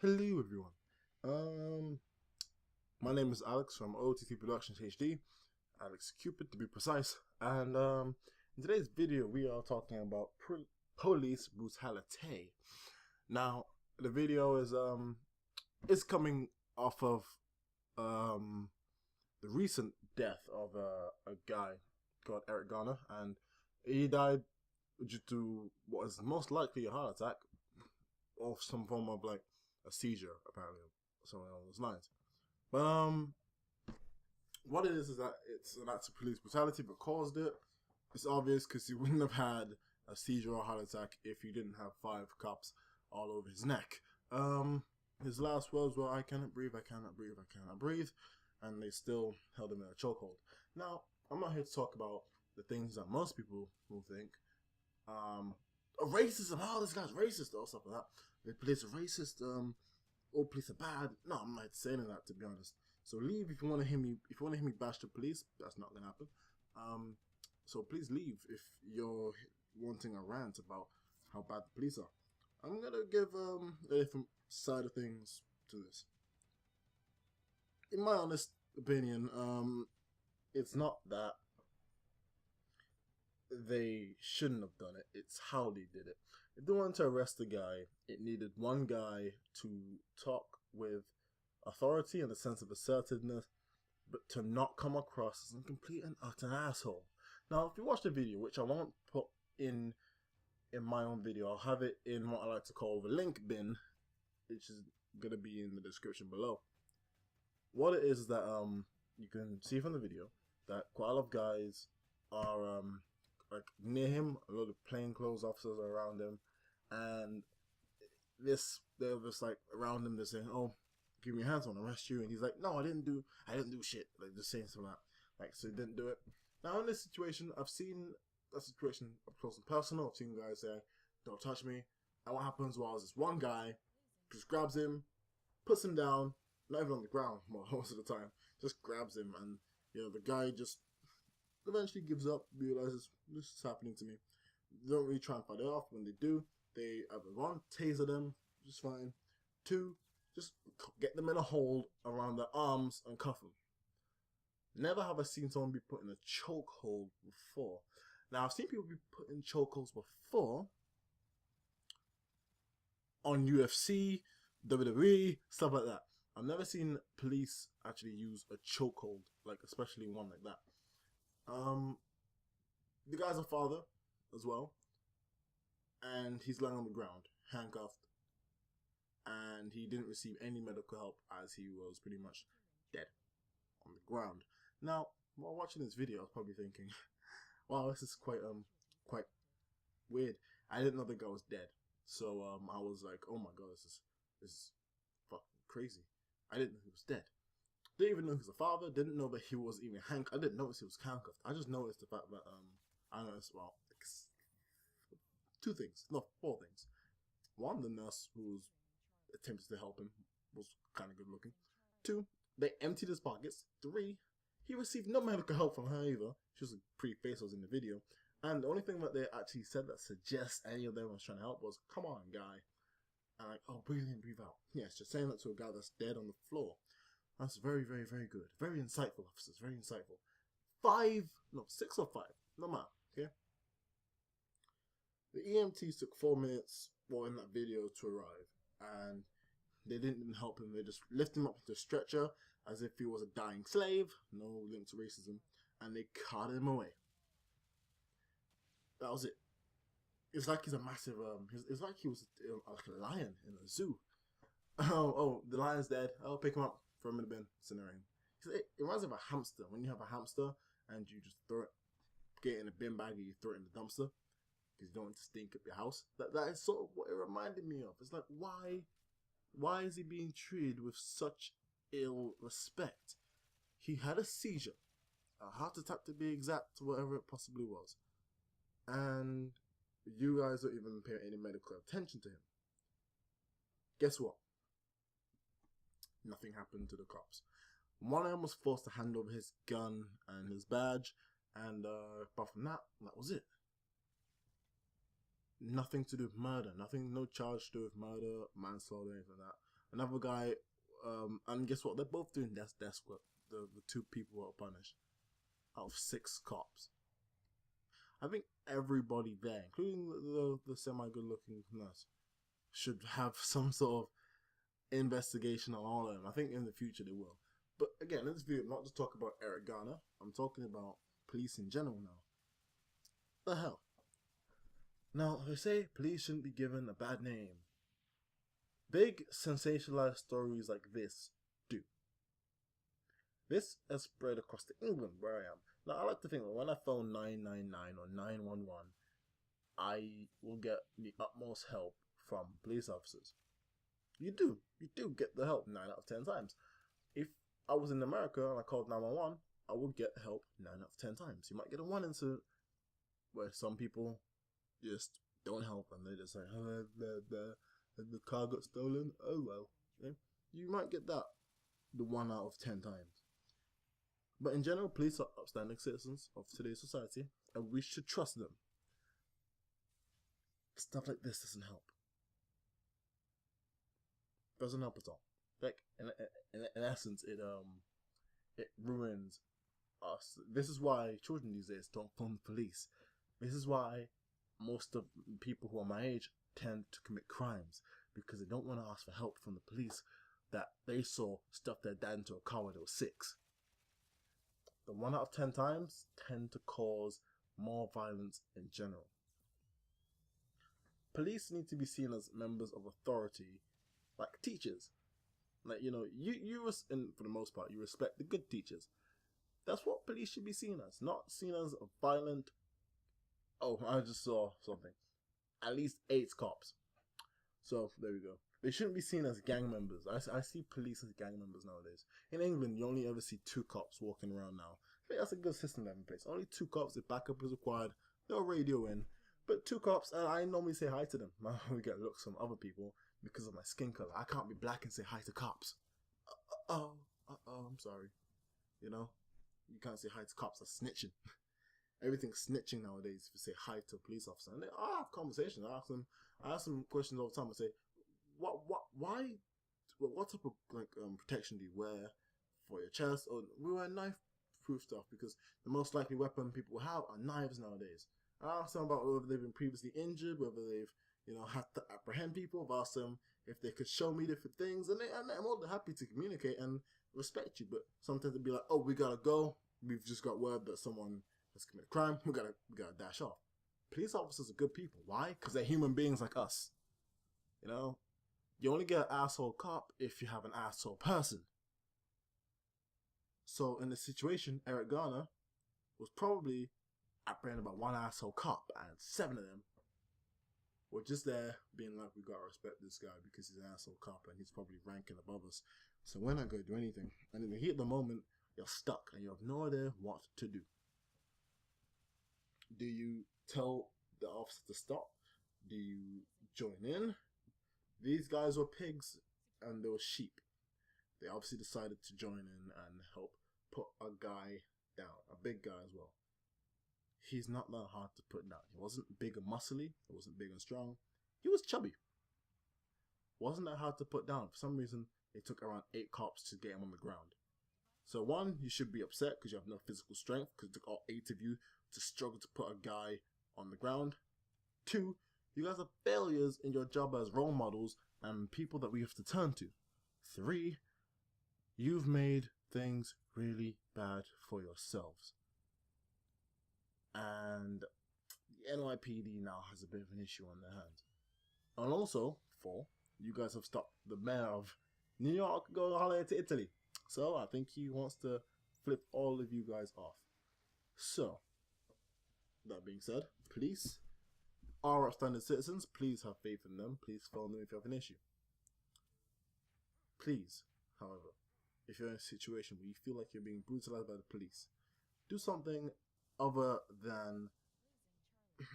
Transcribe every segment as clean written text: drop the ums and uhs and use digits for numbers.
Hello everyone. My name is Alex from OTT Productions HD, Alex Cupid to be precise. And in today's video we are talking about police brutality. Now the video is coming off of the recent death of a guy called Eric Garner, and he died due to what is most likely a heart attack or some form of like a seizure, apparently, something along those lines. But what it is that it's an act of police brutality, but caused it. It's obvious because he wouldn't have had a seizure or heart attack if he didn't have 5 cops all over his neck. His last words were, "I cannot breathe, I cannot breathe, I cannot breathe," and they still held him in a chokehold. Now, I'm not here to talk about the things that most people will think. Racism, oh, this guy's racist, or stuff like that. The police are racist, all police are bad. No, I'm not saying that, to be honest. So leave if you want to hear me. If you want to hear me bash the police, that's not gonna happen. So please leave if you're wanting a rant about how bad the police are. I'm gonna give a different side of things to this. In my honest opinion, it's not that they shouldn't have done it. It's how they did it. If they wanted to arrest the guy, it needed one guy to talk with authority and a sense of assertiveness, but to not come across as a complete and utter asshole. Now, if you watch the video, which I won't put in my own video, I'll have it in what I like to call the link bin, which is gonna be in the description below. What it is that you can see from the video that quite a lot of guys are like near him. A lot of plainclothes officers are around him, and they're just like around him. They're saying, "Oh, give me your hands, I want to arrest you," and he's like, "No, I didn't do shit." Like just saying something like so he didn't do it. Now in this situation, I've seen a situation up close and personal. I've seen guys say, "Don't touch me," and what happens was this one guy just grabs him, puts him down, not even on the ground most of the time, just grabs him, and the guy just eventually gives up, realizes this is happening to me. They don't really try and fight it off. When they do, they either one, taser them, which is fine. 2, just get them in a hold around their arms and cuff them. Never have I seen someone be put in a chokehold before. Now, I've seen people be put in chokeholds before on UFC, WWE, stuff like that. I've never seen police actually use a chokehold, like especially one like that. The guy's a father as well, and he's lying on the ground, handcuffed, and he didn't receive any medical help as he was pretty much dead on the ground. Now, while watching this video, I was probably thinking, wow, this is quite weird. I didn't know the guy was dead, so I was like, oh my god, this is fucking crazy. I didn't know he was dead. Didn't even know he was a father. Didn't know that he was even handcuffed. I didn't notice he was handcuffed. I just noticed the fact that I noticed 2 things, no, 4 things. 1, the nurse who was attempting to help him was kind of good looking. 2, they emptied his pockets. 3, he received no medical help from her either. She was a pretty face was in the video, and the only thing that they actually said that suggests any of them was trying to help was, "Come on, guy," and like, "Oh, breathe in, breathe out." Yes, just saying that to a guy that's dead on the floor. That's very, very, very good. Very insightful, officers. Very insightful. 6 or 5. No matter. Okay. The EMTs took 4 minutes, in that video, to arrive, and they didn't even help him. They just lifted him up into a stretcher as if he was a dying slave. No link to racism, and they carted him away. That was it. It's like he's a massive. It's like he was like a lion in a zoo. Oh, the lion's dead. I'll pick him up. Throw him in the bin, scenario. It reminds me of a hamster. When you have a hamster and you just throw it, get it in a bin bag and you throw it in the dumpster because you don't want it to stink up your house. That is sort of what it reminded me of. It's like, why is he being treated with such ill respect? He had a seizure, a heart attack to be exact, whatever it possibly was, and you guys don't even pay any medical attention to him. Guess what? Nothing happened to the cops. One of them was forced to hand over his gun and his badge, and apart from that was it. Nothing to do with murder. No charge to do with murder, manslaughter, anything like that. Another guy, and guess what? They're both doing desk work. The two people were punished out of 6 cops. I think everybody there, including the semi good looking nurse, should have some sort of investigation on all of them. I think in the future they will. But again, in this video, I'm not just talking about Eric Garner. I'm talking about police in general now. The hell? Now, they say police shouldn't be given a bad name. Big sensationalized stories like this do. This has spread across to England, where I am. Now, I like to think that when I phone 999 or 911, I will get the utmost help from police officers. You do get the help 9 out of 10 times. If I was in America and I called 911, I would get help 9 out of 10 times. You might get a one incident where some people just don't help and they just say, oh, the car got stolen. Oh well. Yeah? You might get that the 1 out of 10 times. But in general, police are upstanding citizens of today's society, and we should trust them. Stuff like this doesn't help. Doesn't help at all. Like in essence, it ruins us. This is why children these days don't phone the police. This is why most of people who are my age tend to commit crimes, because they don't want to ask for help from the police that they saw stuff their dad into a car when they were 6. The 1 out of 10 times tend to cause more violence in general. Police need to be seen as members of authority, like teachers. Like, you know, and for the most part, you respect the good teachers. That's what police should be seen as, not seen as a violent. Oh, I just saw something. At least 8 cops. So there we go. They shouldn't be seen as gang members. I see police as gang members nowadays. In England, you only ever see 2 cops walking around now. I think that's a good system to have in place. Only 2 cops. If backup is required, they'll radio in. But 2 cops, and I normally say hi to them. I only get looks from other people because of my skin color. I can't be black and say hi to cops. I'm sorry. You know, you can't say hi to cops. That's snitching. Everything's snitching nowadays if you say hi to a police officer. And I have conversations. I ask them questions all the time. I say, why, what type of protection do you wear for your chest? Or we wear knife-proof stuff because the most likely weapon people have are knives nowadays. I ask them about whether they've been previously injured, whether they've had to apprehend people. I've asked them if they could show me different things, and I'm more than happy to communicate and respect you. But sometimes they'd be like, "Oh, we gotta go. We've just got word that someone has committed a crime. We gotta dash off." Police officers are good people. Why? Because they're human beings like us. You know, you only get an asshole cop if you have an asshole person. So in this situation, Eric Garner was probably apprehended by 1 asshole cop, and 7 of them were just there being like, we gotta respect this guy because he's an asshole cop and he's probably ranking above us. So we're not gonna do anything. And in the heat of the moment, you're stuck and you have no idea what to do. Do you tell the officer to stop? Do you join in? These guys were pigs and they were sheep. They obviously decided to join in and help put a guy down, a big guy as well. He's not that hard to put down. He wasn't big and muscly. He wasn't big and strong. He was chubby. Wasn't that hard to put down. For some reason, it took around 8 cops to get him on the ground. So 1, you should be upset because you have no physical strength, because it took all 8 of you to struggle to put a guy on the ground. 2, you guys are failures in your job as role models and people that we have to turn to. 3, you've made things really bad for yourselves. And the NYPD now has a bit of an issue on their hands. And also, 4, you guys have stopped the mayor of New York going on holiday to Italy. So I think he wants to flip all of you guys off. So, that being said, police are upstanding citizens. Please have faith in them. Please phone them if you have an issue. Please, however, if you're in a situation where you feel like you're being brutalized by the police, do something other than,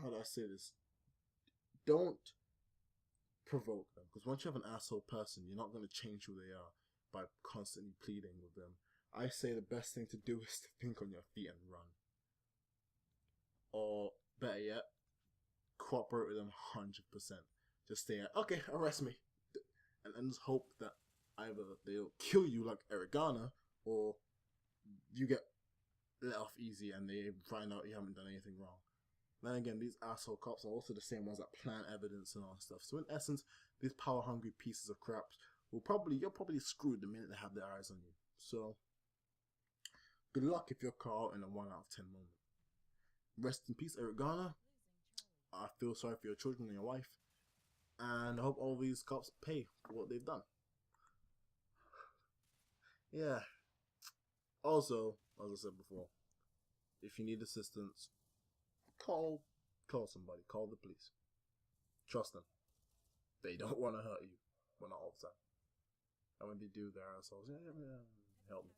how do I say this? Don't provoke them. Because once you have an asshole person, you're not going to change who they are by constantly pleading with them. I say the best thing to do is to think on your feet and run. Or better yet, cooperate with them 100%. Just stay at, okay, arrest me. and just hope that either they'll kill you like Eric Garner, or you get let off easy and they find out you haven't done anything wrong. Then again, these asshole cops are also the same ones that plant evidence and all that stuff. So in essence, these power-hungry pieces of crap you're probably screwed the minute they have their eyes on you. So good luck if you're caught in a 1 out of 10 moment. Rest in peace, Eric Garner. I feel sorry for your children and your wife, and I hope all these cops pay for what they've done. Yeah. Also, as I said before, if you need assistance, call somebody. Call the police. Trust them. They don't want to hurt you. Well, not all the time. And when they do, they're assholes. Yeah, help me.